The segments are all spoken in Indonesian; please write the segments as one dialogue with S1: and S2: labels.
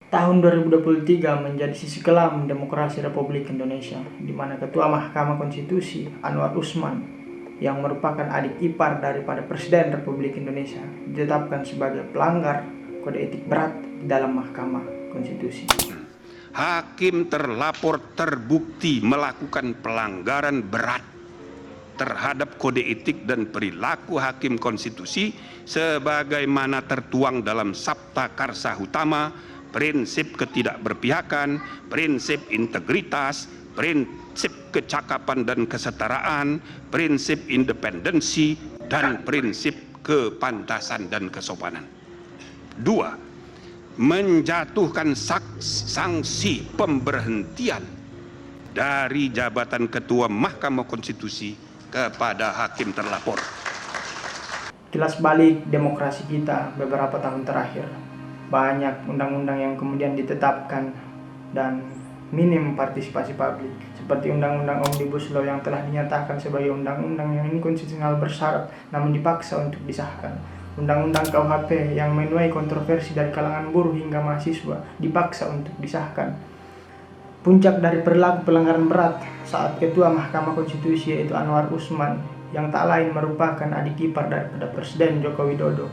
S1: Tahun 2023 menjadi sisi kelam demokrasi Republik Indonesia, di mana Ketua Mahkamah Konstitusi Anwar Usman yang merupakan adik ipar daripada Presiden Republik Indonesia ditetapkan sebagai pelanggar kode etik berat di dalam Mahkamah Konstitusi.
S2: Hakim terlapor terbukti melakukan pelanggaran berat terhadap kode etik dan perilaku hakim konstitusi sebagaimana tertuang dalam Sabta Karsa Utama, prinsip ketidakberpihakan, prinsip integritas, prinsip kecakapan dan kesetaraan, prinsip independensi, dan prinsip kepantasan dan kesopanan. 2. Menjatuhkan sanksi pemberhentian dari jabatan Ketua Mahkamah Konstitusi kepada hakim terlapor.
S1: Kilas balik demokrasi kita beberapa tahun terakhir, banyak undang-undang yang kemudian ditetapkan dan minim partisipasi publik, seperti Undang-Undang Omnibus Law yang telah dinyatakan sebagai undang-undang yang inkonstitusional bersyarat namun dipaksa untuk disahkan. Undang-Undang KUHP yang menuai kontroversi dari kalangan buruh hingga mahasiswa dipaksa untuk disahkan. Puncak dari perilaku pelanggaran berat saat Ketua Mahkamah Konstitusi yaitu Anwar Usman yang tak lain merupakan adik ipar daripada Presiden Joko Widodo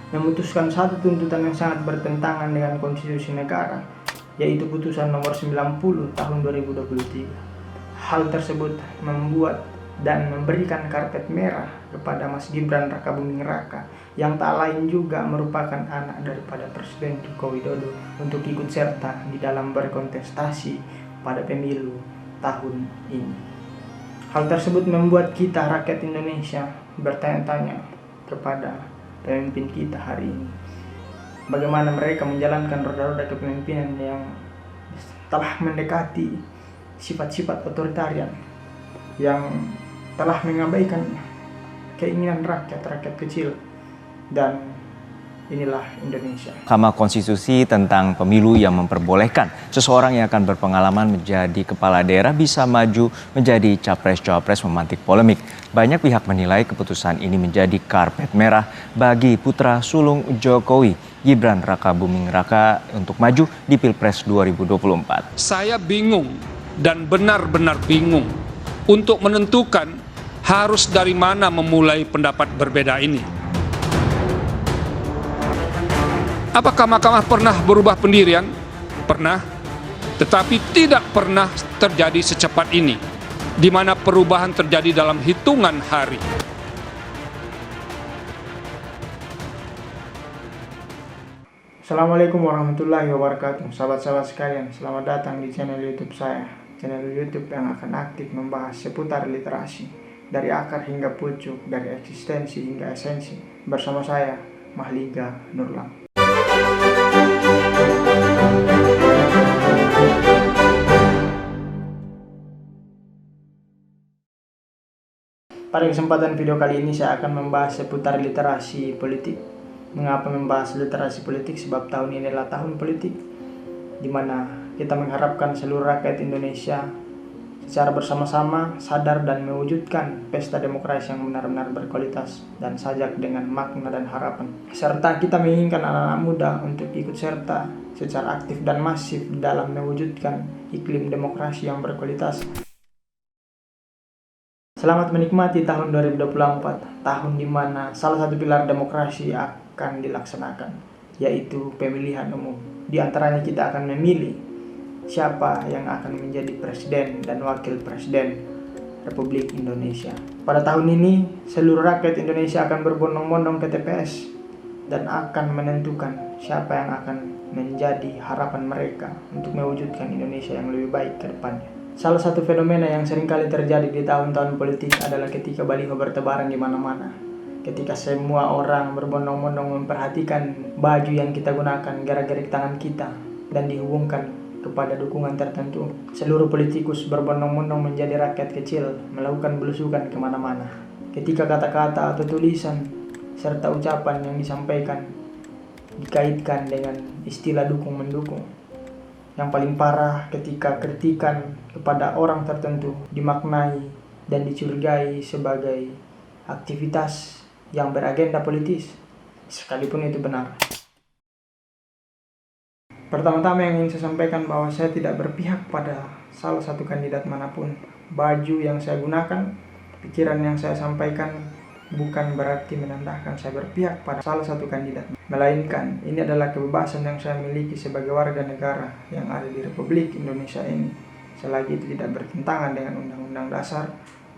S1: memutuskan satu tuntutan yang sangat bertentangan dengan konstitusi negara, yaitu putusan nomor 90 tahun 2023. Hal tersebut membuat dan memberikan karpet merah kepada Mas Gibran Rakabuming Raka yang tak lain juga merupakan anak daripada Presiden Joko Widodo untuk ikut serta di dalam berkontestasi pada pemilu tahun ini. Hal tersebut membuat kita rakyat Indonesia bertanya-tanya kepada pemimpin kita hari ini, bagaimana mereka menjalankan roda-roda kepemimpinan yang telah mendekati sifat-sifat otoritarian, yang telah mengabaikan keinginan rakyat kecil. Dan inilah Indonesia.
S3: Mahkamah Konstitusi tentang pemilu yang memperbolehkan seseorang yang akan berpengalaman menjadi kepala daerah bisa maju menjadi capres-cawapres memantik polemik. Banyak pihak menilai keputusan ini menjadi karpet merah bagi putra sulung Jokowi, Gibran Rakabuming Raka, untuk maju di Pilpres 2024.
S4: Saya bingung dan benar-benar bingung untuk menentukan harus dari mana memulai pendapat berbeda ini. Apakah mahkamah pernah berubah pendirian? Pernah, tetapi tidak pernah terjadi secepat ini, di mana perubahan terjadi dalam hitungan hari.
S1: Assalamualaikum warahmatullahi wabarakatuh. Sahabat-sahabat sekalian, selamat datang di channel YouTube saya. Channel YouTube yang akan aktif membahas seputar literasi, dari akar hingga pucuk, dari eksistensi hingga esensi. Bersama saya, Mahliga Nurlang. Pada kesempatan video kali ini saya akan membahas seputar literasi politik. Mengapa membahas literasi politik? Sebab tahun ini adalah tahun politik, di mana kita mengharapkan seluruh rakyat Indonesia secara bersama-sama sadar dan mewujudkan pesta demokrasi yang benar-benar berkualitas dan sajak dengan makna dan harapan. Serta kita menginginkan anak-anak muda untuk ikut serta secara aktif dan masif dalam mewujudkan iklim demokrasi yang berkualitas. Selamat menikmati tahun 2024, tahun di mana salah satu pilar demokrasi akan dilaksanakan, yaitu pemilihan umum. Di antaranya kita akan memilih siapa yang akan menjadi presiden dan wakil presiden Republik Indonesia. Pada tahun ini, seluruh rakyat Indonesia akan berbondong-bondong ke TPS dan akan menentukan siapa yang akan menjadi harapan mereka untuk mewujudkan Indonesia yang lebih baik ke depannya. Salah satu fenomena yang seringkali terjadi di tahun-tahun politik adalah ketika baliho bertebaran di mana-mana. Ketika semua orang berbondong-bondong memperhatikan baju yang kita gunakan, gerak-gerik tangan kita, dan dihubungkan kepada dukungan tertentu. Seluruh politikus berbondong-bondong menjadi rakyat kecil, melakukan belusukan kemana-mana. Ketika kata-kata atau tulisan serta ucapan yang disampaikan dikaitkan dengan istilah dukung-mendukung. Yang paling parah ketika kritikan kepada orang tertentu dimaknai dan dicurigai sebagai aktivitas yang beragenda politis, sekalipun itu benar. Pertama-tama yang ingin saya sampaikan bahwa saya tidak berpihak pada salah satu kandidat manapun. Baju yang saya gunakan, pikiran yang saya sampaikan bukan berarti menandakan saya berpihak pada salah satu kandidat. Melainkan ini adalah kebebasan yang saya miliki sebagai warga negara yang ada di Republik Indonesia ini. Selagi itu tidak bertentangan dengan Undang-Undang Dasar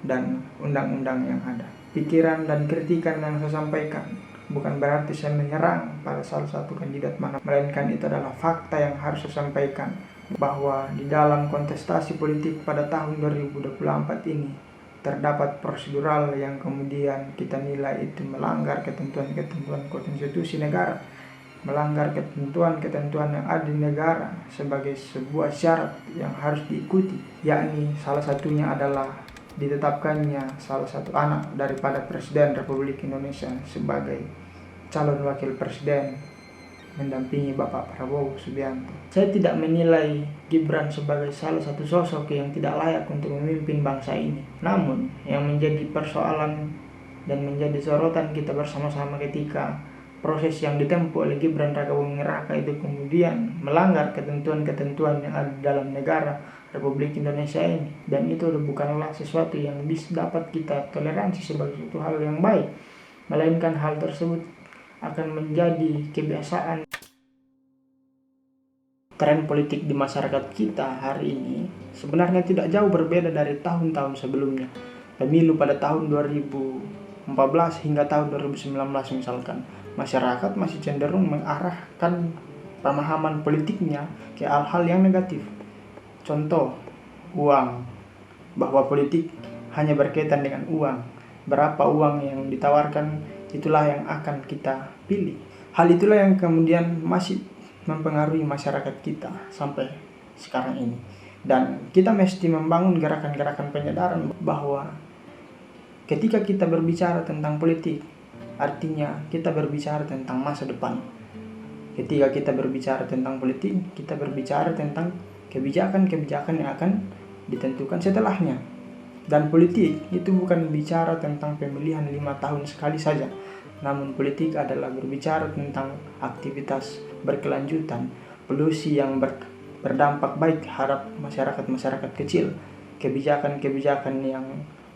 S1: dan undang-undang yang ada. Pikiran dan kritikan yang saya sampaikan bukan berarti saya menyerang pada salah satu kandidat mana, melainkan itu adalah fakta yang harus saya sampaikan, bahwa di dalam kontestasi politik pada tahun 2024 ini terdapat prosedural yang kemudian kita nilai itu melanggar ketentuan-ketentuan konstitusi negara, melanggar ketentuan-ketentuan yang ada di negara sebagai sebuah syarat yang harus diikuti, yakni salah satunya adalah ditetapkannya salah satu anak daripada Presiden Republik Indonesia sebagai calon wakil presiden mendampingi Bapak Prabowo Subianto. Saya tidak menilai Gibran sebagai salah satu sosok yang tidak layak untuk memimpin bangsa ini. Namun, yang menjadi persoalan dan menjadi sorotan kita bersama-sama ketika proses yang ditempuh oleh Gibran Rakabuming Raka itu kemudian melanggar ketentuan-ketentuan yang ada dalam negara Republik Indonesia ini. Dan itu bukanlah sesuatu yang bisa dapat kita toleransi sebagai suatu hal yang baik. Melainkan hal tersebut akan menjadi kebiasaan. Tren politik di masyarakat kita hari ini sebenarnya tidak jauh berbeda dari tahun-tahun sebelumnya. Pemilu pada tahun 2014 hingga tahun 2019 misalkan, masyarakat masih cenderung mengarahkan pemahaman politiknya ke hal-hal yang negatif. Contoh, uang, bahwa politik hanya berkaitan dengan uang. Berapa uang yang ditawarkan, itulah yang akan kita pilih. Hal itulah yang kemudian masih mempengaruhi masyarakat kita sampai sekarang ini. Dan kita mesti membangun gerakan-gerakan penyadaran bahwa ketika kita berbicara tentang politik, artinya kita berbicara tentang masa depan. Ketika kita berbicara tentang politik, kita berbicara tentang kebijakan-kebijakan yang akan ditentukan setelahnya. Dan politik itu bukan bicara tentang pemilihan 5 tahun sekali saja. Namun politik adalah berbicara tentang aktivitas berkelanjutan, polusi yang berdampak baik terhadap masyarakat-masyarakat kecil, kebijakan-kebijakan yang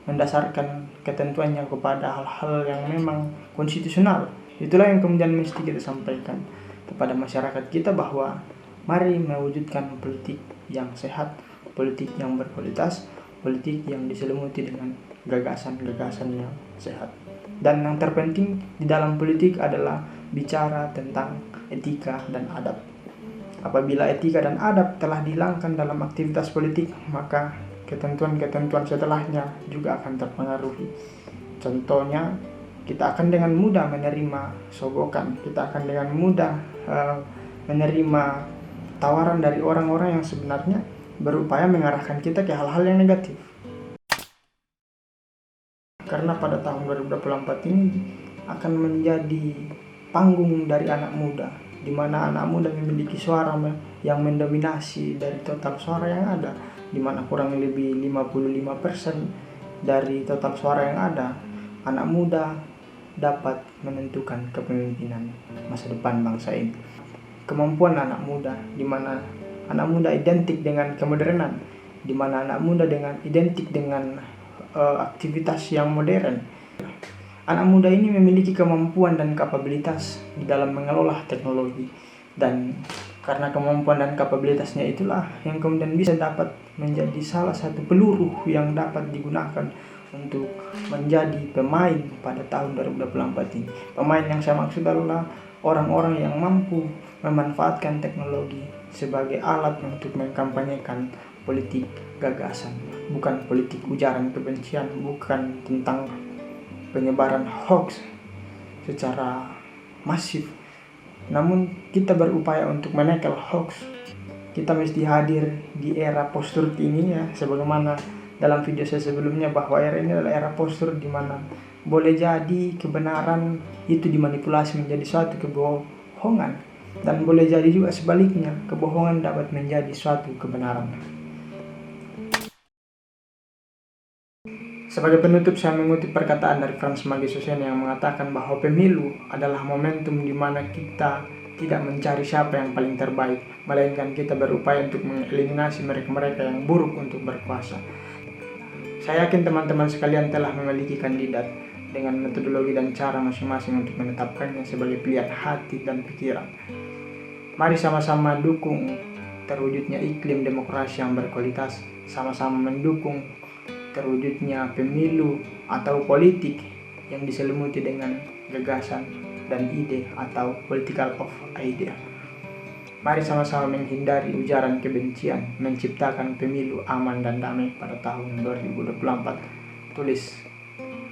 S1: mendasarkan ketentuannya kepada hal-hal yang memang konstitusional. Itulah yang kemudian mesti kita sampaikan kepada masyarakat kita, bahwa mari mewujudkan politik yang sehat, politik yang berkualitas, politik yang diselimuti dengan gagasan-gagasan yang sehat. Dan yang terpenting di dalam politik adalah bicara tentang etika dan adab. Apabila etika dan adab telah dihilangkan dalam aktivitas politik, maka ketentuan-ketentuan setelahnya juga akan terpengaruhi. Contohnya, kita akan dengan mudah menerima sogokan, kita akan dengan mudah menerima tawaran dari orang-orang yang sebenarnya berupaya mengarahkan kita ke hal-hal yang negatif. Karena pada tahun 2024 ini akan menjadi panggung dari anak muda, di mana anak muda memiliki suara yang mendominasi dari total suara yang ada, di mana kurang lebih 55% dari total suara yang ada. Anak muda dapat menentukan kepemimpinan masa depan bangsa ini. Kemampuan anak muda, di mana anak muda identik dengan kemodernan, di mana anak muda identik dengan aktivitas yang modern. Anak muda ini memiliki kemampuan dan kapabilitas di dalam mengelola teknologi, dan karena kemampuan dan kapabilitasnya itulah yang kemudian bisa dapat menjadi salah satu peluru yang dapat digunakan untuk menjadi pemain pada tahun 2024 ini. Pemain yang saya maksud adalah orang-orang yang mampu memanfaatkan teknologi sebagai alat untuk mengkampanyekan politik gagasan, bukan politik ujaran kebencian, bukan tentang penyebaran hoax secara masif. Namun kita berupaya untuk menekel hoax. Kita mesti hadir di era post-truth ini ya, sebagaimana dalam video saya sebelumnya, bahwa era ini adalah era post-truth, di mana boleh jadi kebenaran itu dimanipulasi menjadi suatu kebohongan, dan boleh jadi juga sebaliknya, kebohongan dapat menjadi suatu kebenaran. Sebagai penutup, saya mengutip perkataan dari Frans Magisosen yang mengatakan bahwa pemilu adalah momentum di mana kita tidak mencari siapa yang paling terbaik, melainkan kita berupaya untuk mengeliminasi mereka-mereka yang buruk untuk berkuasa. Saya yakin teman-teman sekalian telah memiliki kandidat dengan metodologi dan cara masing-masing untuk menetapkannya sebagai pilihan hati dan pikiran. Mari sama-sama dukung terwujudnya iklim demokrasi yang berkualitas, sama-sama mendukung terwujudnya pemilu atau politik yang diselimuti dengan gagasan dan ide atau political of idea. Mari sama-sama menghindari ujaran kebencian, menciptakan pemilu aman dan damai pada tahun 2024. Tulis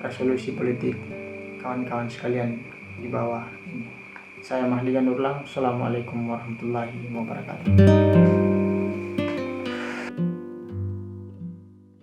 S1: resolusi politik kawan-kawan sekalian di bawah ini. Saya Mahdiga Nurlang. Assalamualaikum warahmatullahi wabarakatuh.